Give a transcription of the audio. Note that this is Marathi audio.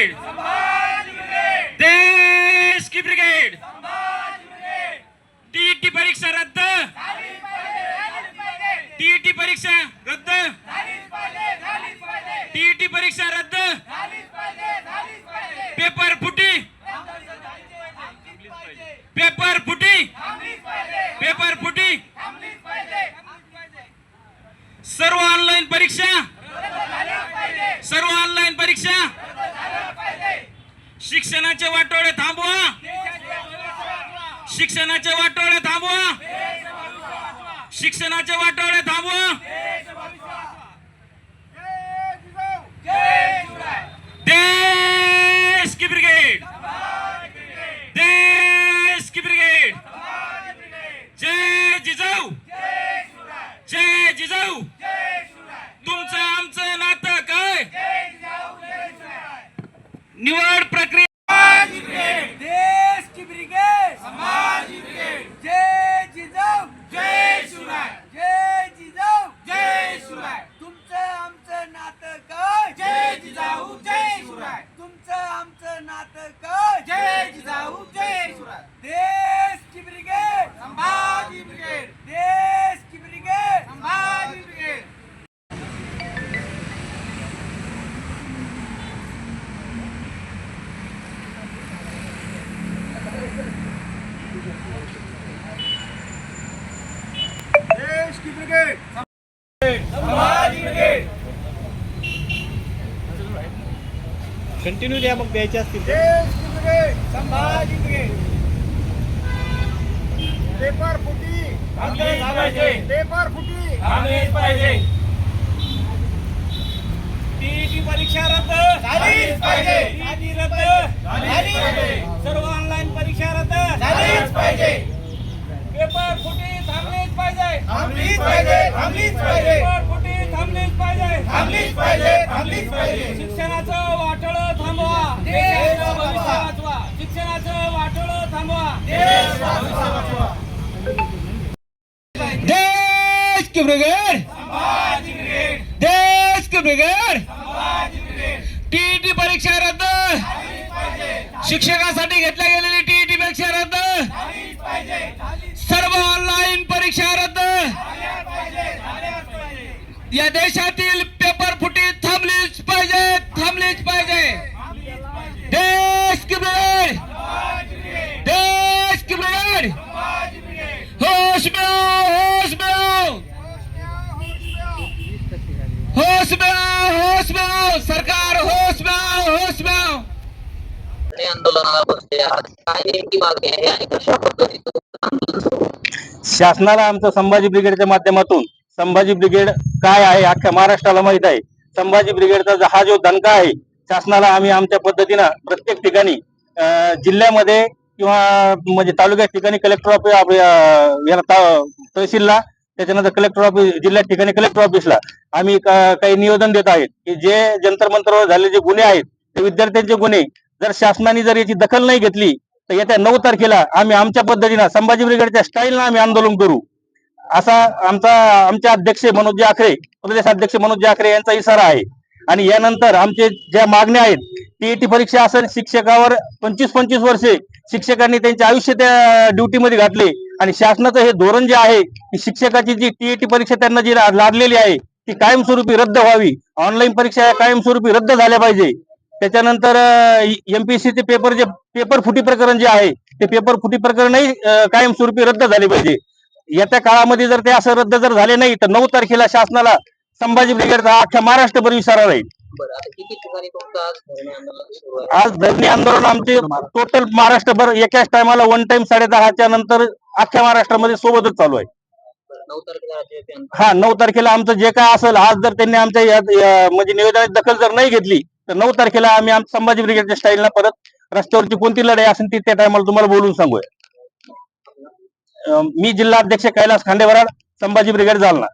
ब्रिगेड, देश की ब्रिगेड, टीईटी परीक्षा रद्द, टीईटी परीक्षा रद्द, टीईटी परीक्षा रद्द, पेपर फुटी, पेपर फुटी, पेपर फुटी, सर्व ऑनलाईन परीक्षा, सर्व ऑनलाईन परीक्षा, शिक्षणाचे वाटोळे थांबवा, शिक्षणाचे वाटोळे थांबवा, शिक्षणाचे वाटोळे थांबवा, देश की ब्रिगेड, देश की ब्रिगेड, जय जिजाऊ, जय जिजाऊ. तुमचं आमचं नातं काय? निवड प्रक्रिया, देश की ब्रिगेड, समाज ब्रिगेड, जय जिजाऊ, जय शिवराय, जय जिजाऊ, जय शिवराय. तुमचं आमचं नातं काय? जय जिजाऊ, जय शिवराय. तुमचं आमचं नातं काय? जय जिजाऊ, जय शिवराय. देश की ब्रिगेड, समाज ब्रिगेड, देश की ब्रिगेड, समाज ब्रिगेड. देश की ब्रिगेड, समाज ब्रिगेड, कंटिन्यू द्या मग द्यायचे असतील. देश की ब्रिगेड, समाज ब्रिगेड. पेपर फुटी थांबले पाहिजे, पेपर फुटी थांबलेच पाहिजे. टीईटी परीक्षा रद्द झालीच पाहिजे, टीईटी रद्द झालीच पाहिजे, सर्व ऑनलाईन परीक्षा रद्द झालीच पाहिजे. पेपर फुटी थांबलीच पाहिजे, थांबलीच पाहिजे, थांबलीच पाहिजे. पेपर फुटी थांबलीच पाहिजे, थांबलीच पाहिजे, थांबलीच पाहिजे. शिक्षणाचं वाटोळं थांबवा, देशाचं भविष्य वाचवा. शिक्षणाचं वाटोळं थांबवा, देश वाचवा. देश की ब्रिगेड, समाज ब्रिगेड, देश की ब्रिगेड, समाज ब्रिगेड. टीईटी परीक्षा रद्द, झालीच पाहिजे, शिक्षकासाठी घेतल्या गेलेली टीईटी परीक्षा रद्द, झालीच पाहिजे, झालीच सर्व ऑनलाईन परीक्षा रद्द. झाल्याच पाहिजे, झाल्याच पाहिजे. या देशातील पेपर फुटी थांबलीच पाहिजे, थांबलीच पाहिजे. देश की ब्रिगेड, देश की ब्रिगेड, होश में आओ, होश में आओ, होश में आओ, होश में आओ, सरकार होश में आओ, होश में आओ. आंदोलनाला बसले आहात, काय नेमकी मागणी आहे आणि कशा पद्धतीचं आंदोलन सुरू आहे? शासनाला आमचं संभाजी ब्रिगेडच्या माध्यमातून, संभाजी ब्रिगेड काय आहे अख्ख्या महाराष्ट्राला माहित आहे. संभाजी ब्रिगेडचा हा जो दणका आहे, शासनाला आम्ही आमच्या पद्धतीनं प्रत्येक ठिकाणी जिल्ह्यामध्ये किंवा म्हणजे तालुक्यात ठिकाणी कलेक्टर ऑफिस, तहसीलला, त्याच्यानंतर कलेक्टर ऑफिस, जिल्ह्यात ठिकाणी कलेक्टर ऑफिसला आम्ही काही निवेदन देत आहेत की जे जंतर मंतरवर झालेले जे गुन्हे आहेत, ते विद्यार्थ्यांचे गुन्हे जर शासनाने जर याची दखल नाही घेतली तर येत्या 9 तारखेला आम्ही आमच्या पद्धतीनं संभाजी ब्रिगेडच्या स्टाईलनं आम्ही आंदोलन करू, असा आमचे अध्यक्ष मनोज आखरे, प्रदेश अध्यक्ष मनोज आखरे यांचा इशारा आहे. आणि यानंतर आमचे ज्या मागण्या आहेत, टीईटी परीक्षा असेल, शिक्षकावर 25-25 वर्षे शिक्षकांनी त्यांचे आयुष्य त्या ड्युटीमध्ये घातले आणि शासनाचं हे धोरण जे आहे की शिक्षकाची जी टीईटी परीक्षा त्यांना जी लादलेली आहे ती कायमस्वरूपी रद्द व्हावी, ऑनलाईन परीक्षा कायमस्वरूपी रद्द झाल्या पाहिजे. त्याच्यानंतर एमपीएससीचे पेपर फुटी प्रकरण जे आहे ते पेपर फुटी प्रकरणही कायमस्वरूपी रद्द झाले पाहिजे. येत्या काळामध्ये जर ते असं रद्द जर झाले नाही तर 9 तारखेला शासनाला संभाजी ब्रिगेडचा अख्ख्या महाराष्ट्रभर इशारा राहील. बरं, आता किती ठिकाणी तुमचं आज धरणे आंदोलन सुरू आहे? आज धरणे आंदोलन आमचे टोटल महाराष्ट्रभर एकाच टायमाला 1 टाइम 10:30च्या नंतर अख्ख्या महाराष्ट्रामध्ये सोबतच चालू आहे. 9 तारखेला राज्याचे हा, 9 तारखेला आमचं जे काय असेल, आज जर त्यांनी आमच्या म्हणजे निवेदनाची दखल जर नाही घेतली तर 9 तारखेला आम्ही संभाजी ब्रिगेडच्या स्टाईलला परत रस्त्यावरची कोणती लढाई असेल ती त्या टायमाला तुम्हाला बोलून सांगूया. मी जिल्हा अध्यक्ष कैलास खांडेवराड, संभाजी ब्रिगेड जालना.